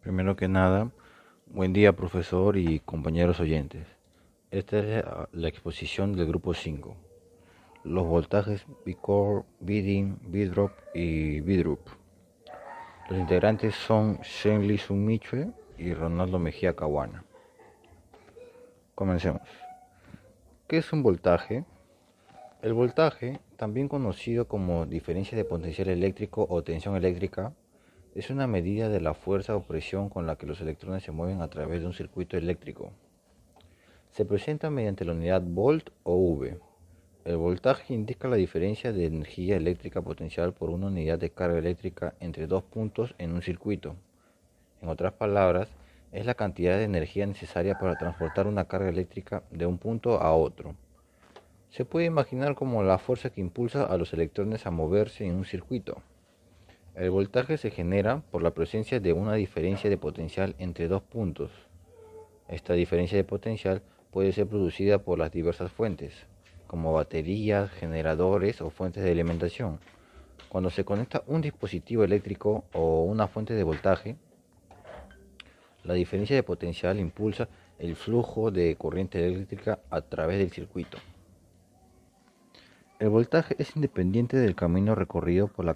Primero que nada, buen día profesor y compañeros oyentes. Esta es la exposición del grupo 5. Los voltajes V-core, V-DIN, V-drop y V-drup. Los integrantes son Shenli Sun Michue y Ronaldo Mejía Caguana. Comencemos. ¿Qué es un voltaje? El voltaje, también conocido como diferencia de potencial eléctrico o tensión eléctrica, es una medida de la fuerza o presión con la que los electrones se mueven a través de un circuito eléctrico. Se presenta mediante la unidad volt o V. El voltaje indica la diferencia de energía eléctrica potencial por una unidad de carga eléctrica entre dos puntos en un circuito. En otras palabras, es la cantidad de energía necesaria para transportar una carga eléctrica de un punto a otro. Se puede imaginar como la fuerza que impulsa a los electrones a moverse en un circuito. El voltaje se genera por la presencia de una diferencia de potencial entre dos puntos. Esta diferencia de potencial puede ser producida por las diversas fuentes, como baterías, generadores o fuentes de alimentación. Cuando se conecta un dispositivo eléctrico o una fuente de voltaje, la diferencia de potencial impulsa el flujo de corriente eléctrica a través del circuito. El voltaje es independiente del camino recorrido por la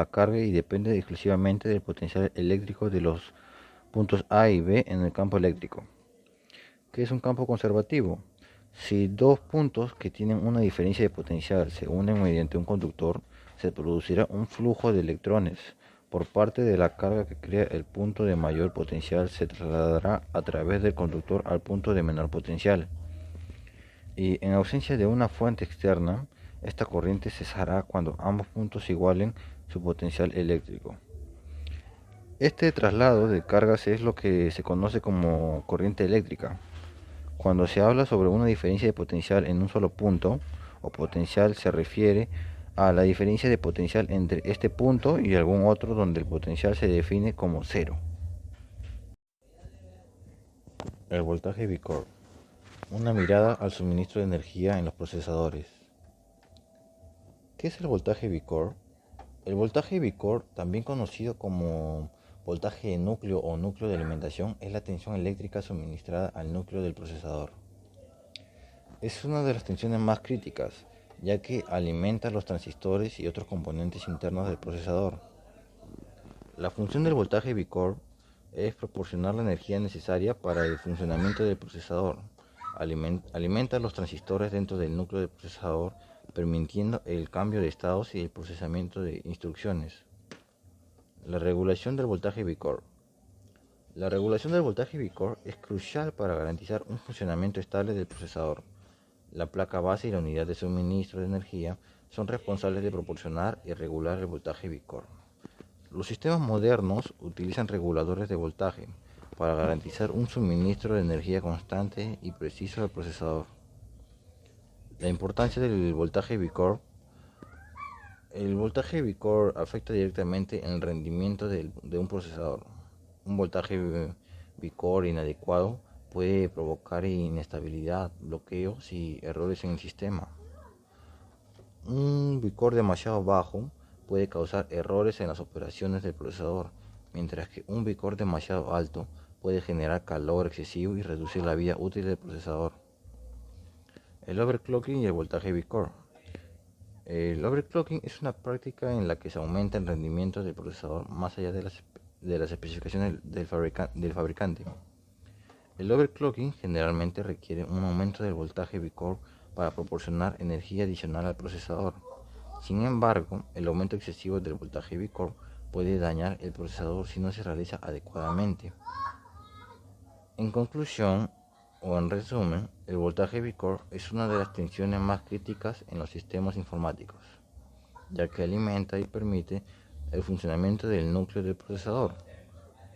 carga y depende exclusivamente del potencial eléctrico de los puntos A y B en el campo eléctrico. ¿Qué es un campo conservativo? Si dos puntos que tienen una diferencia de potencial se unen mediante un conductor, se producirá un flujo de electrones. Por parte de la carga que crea el punto de mayor potencial se trasladará a través del conductor al punto de menor potencial. Y en ausencia de una fuente externa, esta corriente cesará cuando ambos puntos igualen su potencial eléctrico. Este traslado de cargas es lo que se conoce como corriente eléctrica. Cuando se habla sobre una diferencia de potencial en un solo punto, o potencial se refiere a la diferencia de potencial entre este punto y algún otro donde el potencial se define como cero. El voltaje V-core. Una mirada al suministro de energía en los procesadores. ¿Qué es el voltaje V-core? El voltaje V-core, también conocido como voltaje de núcleo o núcleo de alimentación, es la tensión eléctrica suministrada al núcleo del procesador. Es una de las tensiones más críticas, ya que alimenta los transistores y otros componentes internos del procesador. La función del voltaje V-core es proporcionar la energía necesaria para el funcionamiento del procesador. Alimenta los transistores dentro del núcleo del procesador, permitiendo el cambio de estados y el procesamiento de instrucciones. La regulación del voltaje V-core. La regulación del voltaje V-core es crucial para garantizar un funcionamiento estable del procesador. La placa base y la unidad de suministro de energía son responsables de proporcionar y regular el voltaje V-core. Los sistemas modernos utilizan reguladores de voltaje para garantizar un suministro de energía constante y preciso al procesador. La importancia del voltaje V-core. El voltaje V-core afecta directamente el rendimiento de un procesador. Un voltaje V-core inadecuado puede provocar inestabilidad, bloqueos y errores en el sistema. Un V-core demasiado bajo puede causar errores en las operaciones del procesador, mientras que un V-core demasiado alto puede generar calor excesivo y reducir la vida útil del procesador. El overclocking y el voltaje V-core. El overclocking es una práctica en la que se aumenta el rendimiento del procesador más allá de las especificaciones del fabricante. El overclocking generalmente requiere un aumento del voltaje V-core para proporcionar energía adicional al procesador. Sin embargo, el aumento excesivo del voltaje V-core puede dañar el procesador si no se realiza adecuadamente. En conclusión, o en resumen, el voltaje V-core es una de las tensiones más críticas en los sistemas informáticos, ya que alimenta y permite el funcionamiento del núcleo del procesador.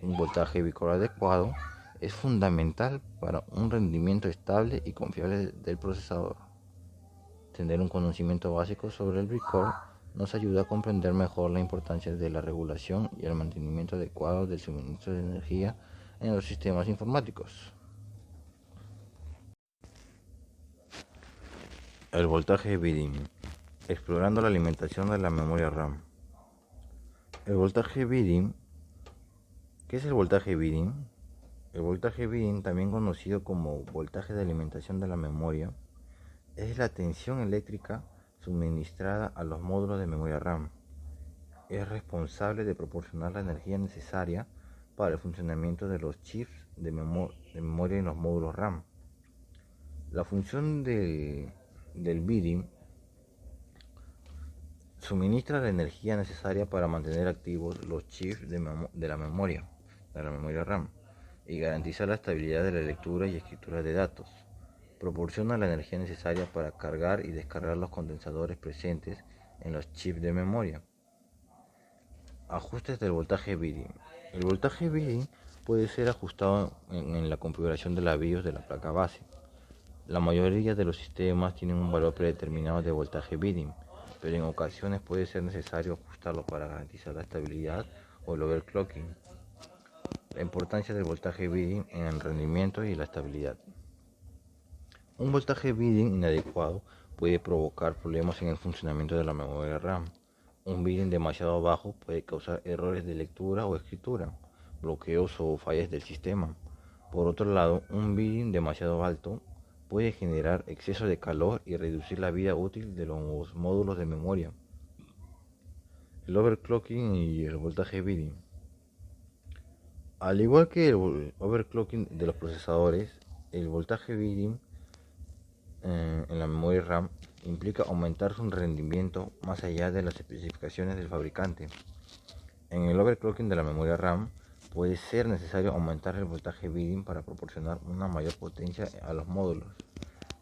Un voltaje V-core adecuado es fundamental para un rendimiento estable y confiable del procesador. Tener un conocimiento básico sobre el V-core nos ayuda a comprender mejor la importancia de la regulación y el mantenimiento adecuado del suministro de energía en los sistemas informáticos. El voltaje V-DIN. Explorando la alimentación de la memoria RAM. El voltaje V-DIN, ¿Qué es el voltaje Bidding? El voltaje Bidding, también conocido como voltaje de alimentación de la memoria, es la tensión eléctrica suministrada a los módulos de memoria RAM. Es responsable de proporcionar la energía necesaria para el funcionamiento de los chips de memoria en los módulos RAM. La función del bidding suministra la energía necesaria para mantener activos los chips de la memoria RAM, y garantizar la estabilidad de la lectura y escritura de datos. Proporciona la energía necesaria para cargar y descargar los condensadores presentes en los chips de memoria. Ajustes del voltaje bidding. El voltaje bidding puede ser ajustado en la configuración de la BIOS de la placa base. La mayoría de los sistemas tienen un valor predeterminado de voltaje bidding, pero en ocasiones puede ser necesario ajustarlo para garantizar la estabilidad o el overclocking. La importancia del voltaje bidding en el rendimiento y la estabilidad. Un voltaje bidding inadecuado puede provocar problemas en el funcionamiento de la memoria RAM. Un bidding demasiado bajo puede causar errores de lectura o escritura, bloqueos o fallas del sistema. Por otro lado, un bidding demasiado alto puede generar exceso de calor y reducir la vida útil de los módulos de memoria. El overclocking y el voltaje bidding. Al igual que el overclocking de los procesadores, el voltaje bidding en la memoria RAM implica aumentar su rendimiento más allá de las especificaciones del fabricante. En el overclocking de la memoria RAM puede ser necesario aumentar el voltaje bidding para proporcionar una mayor potencia a los módulos.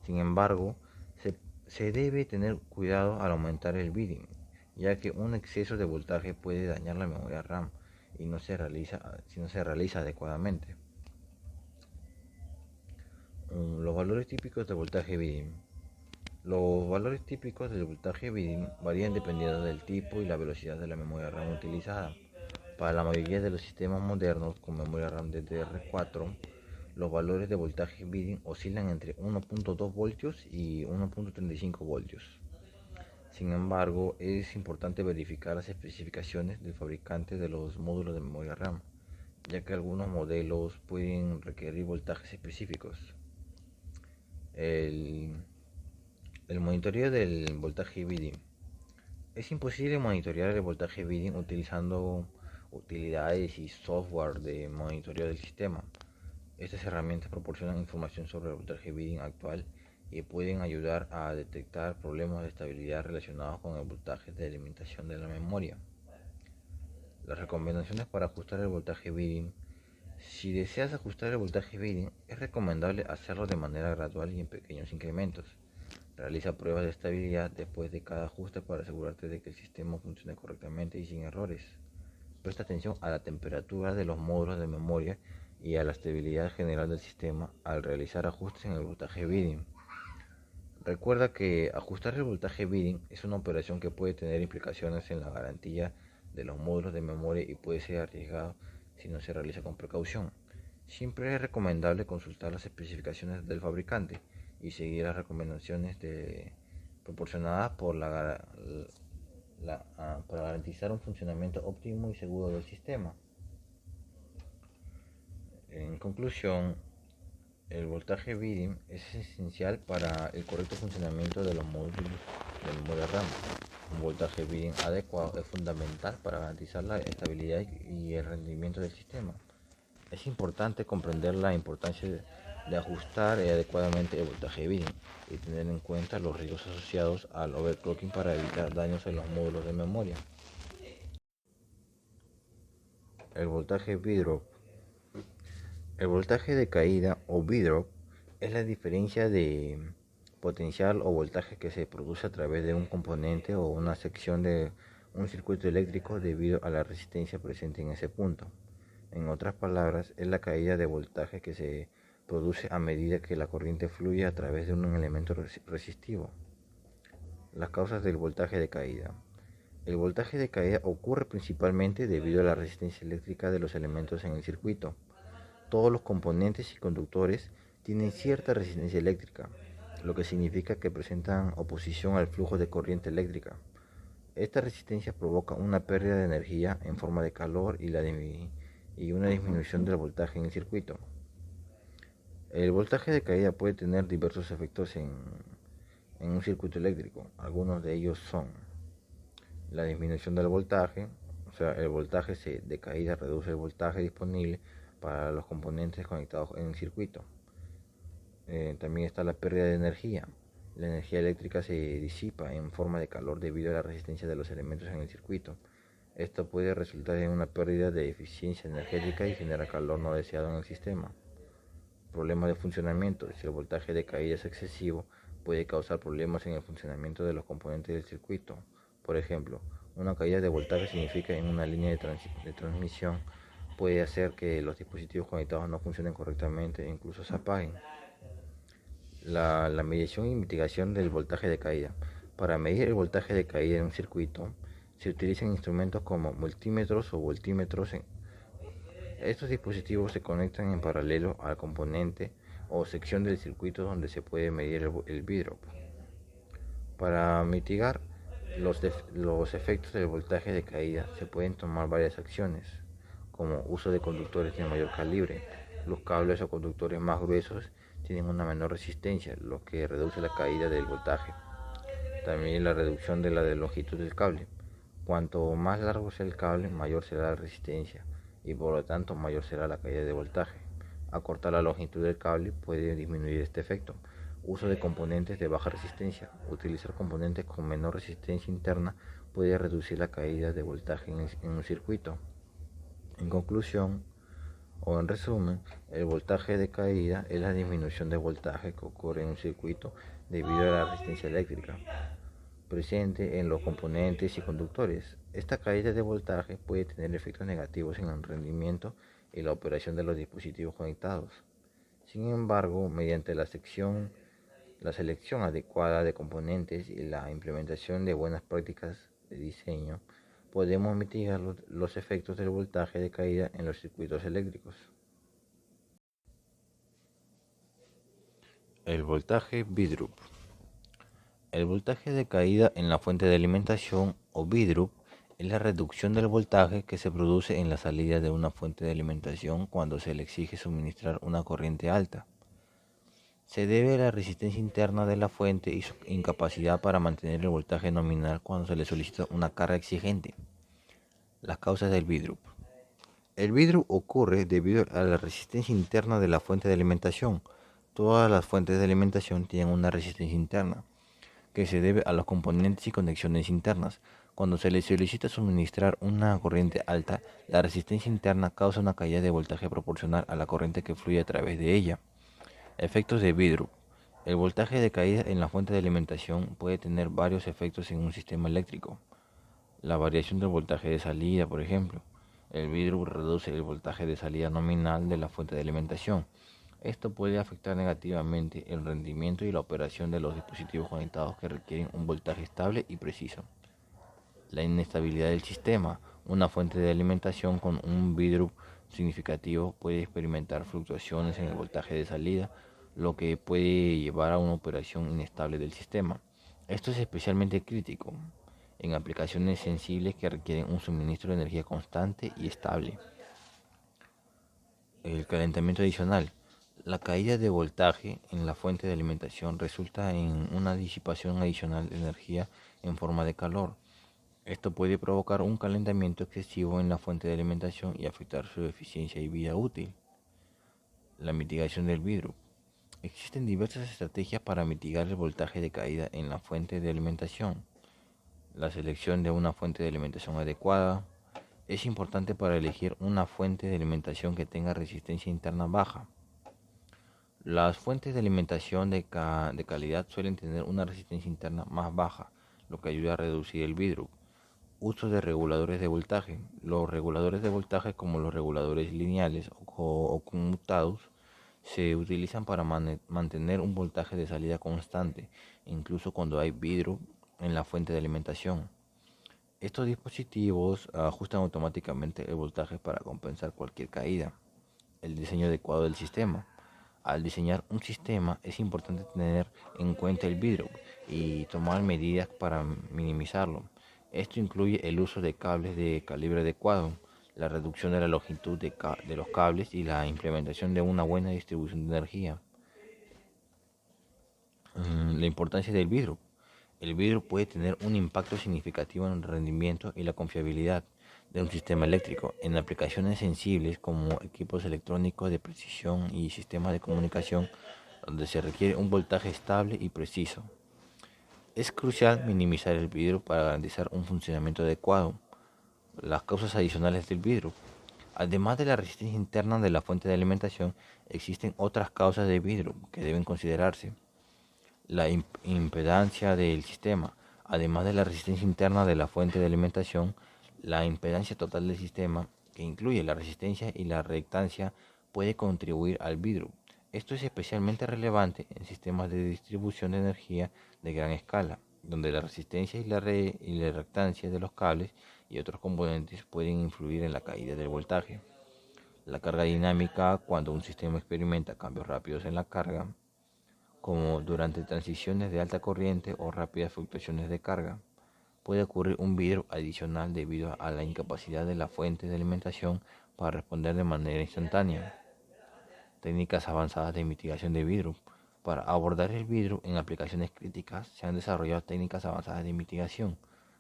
Sin embargo, se debe tener cuidado al aumentar el bidding, ya que un exceso de voltaje puede dañar la memoria RAM y si no se realiza adecuadamente. Los valores típicos de voltaje bidding. Los valores típicos del voltaje bidding varían dependiendo del tipo y la velocidad de la memoria RAM utilizada. Para la mayoría de los sistemas modernos con memoria RAM DDR4, los valores de voltaje bidding oscilan entre 1.2 voltios y 1.35 voltios. Sin embargo, es importante verificar las especificaciones del fabricante de los módulos de memoria RAM, ya que algunos modelos pueden requerir voltajes específicos. El monitoreo del voltaje bidding. Es imposible monitorear el voltaje bidding utilizando utilidades y software de monitoreo del sistema. Estas herramientas proporcionan información sobre el voltaje bidding actual y pueden ayudar a detectar problemas de estabilidad relacionados con el voltaje de alimentación de la memoria. Las recomendaciones para ajustar el voltaje bidding. Si deseas ajustar el voltaje bidding, es recomendable hacerlo de manera gradual y en pequeños incrementos. Realiza pruebas de estabilidad después de cada ajuste para asegurarte de que el sistema funcione correctamente y sin errores. Presta atención a la temperatura de los módulos de memoria y a la estabilidad general del sistema al realizar ajustes en el voltaje bidding. Recuerda que ajustar el voltaje bidding es una operación que puede tener implicaciones en la garantía de los módulos de memoria y puede ser arriesgado si no se realiza con precaución. Siempre es recomendable consultar las especificaciones del fabricante y seguir las recomendaciones proporcionadas para garantizar un funcionamiento óptimo y seguro del sistema. En conclusión, el voltaje bidding es esencial para el correcto funcionamiento de los módulos de memoria RAM. Un voltaje bidding adecuado es fundamental para garantizar la estabilidad y el rendimiento del sistema. Es importante comprender la importancia de ajustar adecuadamente el voltaje bidding y tener en cuenta los riesgos asociados al overclocking para evitar daños en los módulos de memoria. El voltaje V-drop. El voltaje de caída o V-drop es la diferencia de potencial o voltaje que se produce a través de un componente o una sección de un circuito eléctrico debido a la resistencia presente en ese punto. En otras palabras, es la caída de voltaje que se produce a medida que la corriente fluye a través de un elemento resistivo. Las causas del voltaje de caída. El voltaje de caída ocurre principalmente debido a la resistencia eléctrica de los elementos en el circuito. Todos los componentes y conductores tienen cierta resistencia eléctrica, lo que significa que presentan oposición al flujo de corriente eléctrica. Esta resistencia provoca una pérdida de energía en forma de calor y y una disminución del voltaje en el circuito. El voltaje de caída puede tener diversos efectos en un circuito eléctrico. Algunos de ellos son la disminución del voltaje, o sea, el voltaje de caída reduce el voltaje disponible para los componentes conectados en el circuito. También está la pérdida de energía. La energía eléctrica se disipa en forma de calor debido a la resistencia de los elementos en el circuito. Esto puede resultar en una pérdida de eficiencia energética y generar calor no deseado en el sistema. Problemas de funcionamiento. Si el voltaje de caída es excesivo, puede causar problemas en el funcionamiento de los componentes del circuito. Por ejemplo, una caída de voltaje significa en una línea de transmisión puede hacer que los dispositivos conectados no funcionen correctamente e incluso se apaguen. La medición y mitigación del voltaje de caída. Para medir el voltaje de caída en un circuito, se utilizan instrumentos como multímetros o voltímetros. Estos dispositivos se conectan en paralelo al componente o sección del circuito donde se puede medir el V-drop. Para mitigar los efectos del voltaje de caída se pueden tomar varias acciones, como uso de conductores de mayor calibre. Los cables o conductores más gruesos tienen una menor resistencia, lo que reduce la caída del voltaje. También la reducción de la longitud del cable. Cuanto más largo sea el cable, mayor será la resistencia y por lo tanto mayor será la caída de voltaje. Acortar la longitud del cable puede disminuir este efecto. Uso de componentes de baja resistencia. Utilizar componentes con menor resistencia interna puede reducir la caída de voltaje en un circuito. En conclusión, o en resumen, el voltaje de caída es la disminución de voltaje que ocurre en un circuito debido a la resistencia eléctrica presente en los componentes y conductores. Esta caída de voltaje puede tener efectos negativos en el rendimiento y la operación de los dispositivos conectados. Sin embargo, mediante la selección adecuada de componentes y la implementación de buenas prácticas de diseño, podemos mitigar los efectos del voltaje de caída en los circuitos eléctricos. El voltaje V-drop. El voltaje de caída en la fuente de alimentación o V-drop es la reducción del voltaje que se produce en la salida de una fuente de alimentación cuando se le exige suministrar una corriente alta. Se debe a la resistencia interna de la fuente y su incapacidad para mantener el voltaje nominal cuando se le solicita una carga exigente. Las causas del V-drop. El V-drop ocurre debido a la resistencia interna de la fuente de alimentación. Todas las fuentes de alimentación tienen una resistencia interna, que se debe a los componentes y conexiones internas. Cuando se le solicita suministrar una corriente alta, la resistencia interna causa una caída de voltaje proporcional a la corriente que fluye a través de ella. Efectos de V-drop. El voltaje de caída en la fuente de alimentación puede tener varios efectos en un sistema eléctrico. La variación del voltaje de salida, por ejemplo. El V-drop reduce el voltaje de salida nominal de la fuente de alimentación. Esto puede afectar negativamente el rendimiento y la operación de los dispositivos conectados que requieren un voltaje estable y preciso. La inestabilidad del sistema. Una fuente de alimentación con un V-drop significativo puede experimentar fluctuaciones en el voltaje de salida, lo que puede llevar a una operación inestable del sistema. Esto es especialmente crítico en aplicaciones sensibles que requieren un suministro de energía constante y estable. El calentamiento adicional. La caída de voltaje en la fuente de alimentación resulta en una disipación adicional de energía en forma de calor. Esto puede provocar un calentamiento excesivo en la fuente de alimentación y afectar su eficiencia y vida útil. La mitigación del V-drop. Existen diversas estrategias para mitigar el voltaje de caída en la fuente de alimentación. La selección de una fuente de alimentación adecuada es importante para elegir una fuente de alimentación que tenga resistencia interna baja. Las fuentes de alimentación de calidad suelen tener una resistencia interna más baja, lo que ayuda a reducir el V-drop. Uso de reguladores de voltaje. Los reguladores de voltaje, como los reguladores lineales o conmutados, se utilizan para mantener un voltaje de salida constante, incluso cuando hay V-drop en la fuente de alimentación. Estos dispositivos ajustan automáticamente el voltaje para compensar cualquier caída. El diseño adecuado del sistema. Al diseñar un sistema es importante tener en cuenta el V-drop y tomar medidas para minimizarlo. Esto incluye el uso de cables de calibre adecuado, la reducción de la longitud de los cables y la implementación de una buena distribución de energía. La importancia del vidrio. El vidrio puede tener un impacto significativo en el rendimiento y la confiabilidad de un sistema eléctrico en aplicaciones sensibles como equipos electrónicos de precisión y sistemas de comunicación donde se requiere un voltaje estable y preciso. Es crucial minimizar el vidrio para garantizar un funcionamiento adecuado. Las causas adicionales del vidrio. Además de la resistencia interna de la fuente de alimentación, existen otras causas de vidrio que deben considerarse. La impedancia del sistema. Además de la resistencia interna de la fuente de alimentación, la impedancia total del sistema, que incluye la resistencia y la reactancia, puede contribuir al vidrio. Esto es especialmente relevante en sistemas de distribución de energía de gran escala, donde la resistencia y la reactancia de los cables y otros componentes pueden influir en la caída del voltaje. La carga dinámica, cuando un sistema experimenta cambios rápidos en la carga, como durante transiciones de alta corriente o rápidas fluctuaciones de carga. Puede ocurrir un vidrio adicional debido a la incapacidad de la fuente de alimentación para responder de manera instantánea. Técnicas avanzadas de mitigación de vidrio. Para abordar el vidrio en aplicaciones críticas se han desarrollado técnicas avanzadas de mitigación.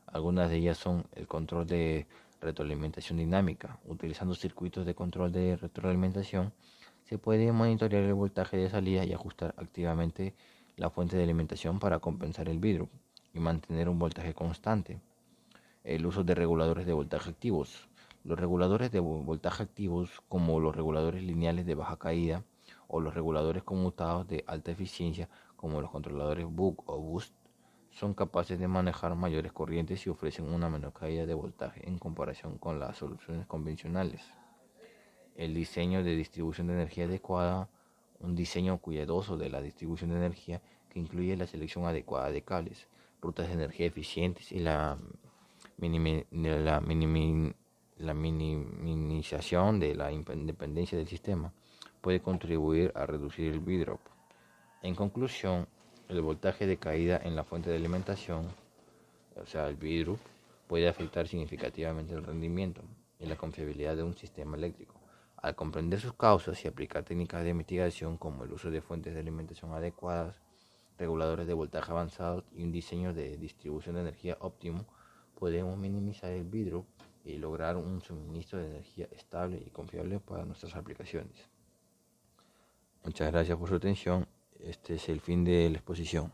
Algunas de ellas son el control de retroalimentación dinámica. Utilizando circuitos de control de retroalimentación, se puede monitorear el voltaje de salida y ajustar activamente la fuente de alimentación para compensar el vidrio y mantener un voltaje constante. El uso de reguladores de voltaje activos. Los reguladores de voltaje activos, como los reguladores lineales de baja caída o los reguladores conmutados de alta eficiencia, como los controladores Buck o Boost, son capaces de manejar mayores corrientes y ofrecen una menor caída de voltaje en comparación con las soluciones convencionales. El diseño de distribución de energía adecuada, un diseño cuidadoso de la distribución de energía que incluye la selección adecuada de cables, rutas de energía eficientes y la minimización de la independencia del sistema puede contribuir a reducir el vidrio. En conclusión, el voltaje de caída en la fuente de alimentación, o sea, el vidrio, puede afectar significativamente el rendimiento y la confiabilidad de un sistema eléctrico. Al comprender sus causas y aplicar técnicas de mitigación como el uso de fuentes de alimentación adecuadas, reguladores de voltaje avanzados y un diseño de distribución de energía óptimo, podemos minimizar el vidrio y lograr un suministro de energía estable y confiable para nuestras aplicaciones. Muchas gracias por su atención. Este es el fin de la exposición.